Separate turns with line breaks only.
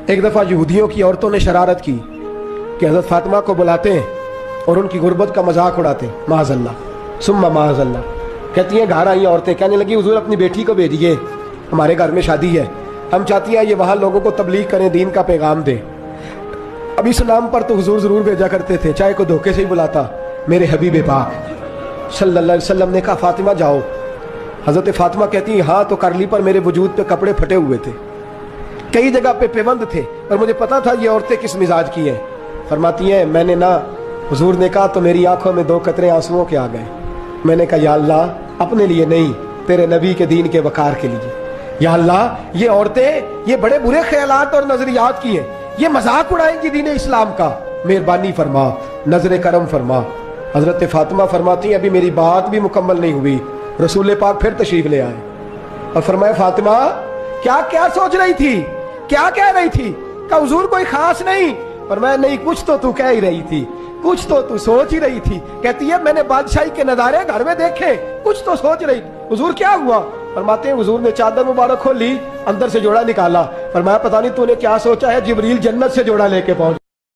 ایک دفعہ یہودیوں کی عورتوں نے شرارت کی کہ حضرت فاطمہ کو بلاتے ہیں اور ان کی غربت کا مذاق اڑاتے ہیں، معاذ اللہ ثم معاذ اللہ۔ کہتی ہیں گھر آئی عورتیں، کہنے لگی حضور اپنی بیٹی کو بھیجیے، ہمارے گھر میں شادی ہے، ہم چاہتی ہیں یہ وہاں لوگوں کو تبلیغ کریں، دین کا پیغام دیں۔ اب اسلام پر تو حضور ضرور بھیجا کرتے تھے، چاہے کوئی دھوکے سے ہی بلاتا۔ میرے حبیب پاک صلی اللہ علیہ وسلم نے کہا فاطمہ جاؤ۔ حضرت فاطمہ کہتی ہیں ہاں تو کرلی پر میرے وجود پہ کپڑے پھٹے ہوئے تھے، کئی جگہ پہ پیوند تھے، اور مجھے پتا تھا یہ عورتیں کس مزاج کی ہیں۔ فرماتی ہیں میں نے نہ، حضور نے کہا تو میری آنکھوں میں 2 قطرے آنسوؤں کے آ گئے۔ میں نے کہا یا اللہ اپنے لیے نہیں، تیرے نبی کے دین کے وقار کے لیے۔ یا اللہ یہ عورتیں یہ بڑے برے خیالات اور نظریات کی ہیں، یہ مذاق اڑائیں گی دین اسلام کا، مہربانی فرما، نظر کرم فرما۔ حضرت فاطمہ فرماتی ہیں ابھی میری بات بھی مکمل نہیں ہوئی، رسول پاک پھر تشریف لے آئے اور فرمایا فاطمہ کیا کیا سوچ رہی تھی، کیا کہہ رہی تھی؟ کہ حضور کوئی خاص نہیں۔ فرمایا نہیں کچھ تو کہہ ہی رہی تھی، کچھ تو سوچ ہی رہی تھی۔ کہتی ہے میں نے بادشاہی کے نظارے گھر میں دیکھے، کچھ تو سوچ رہی تھی۔ حضور کیا ہوا؟ فرماتے ہیں حضور نے چادر مبارک کھولی، اندر سے جوڑا نکالا، فرمایا پتہ نہیں تو نے کیا سوچا ہے، جبریل جنت سے جوڑا لے کے پہنچ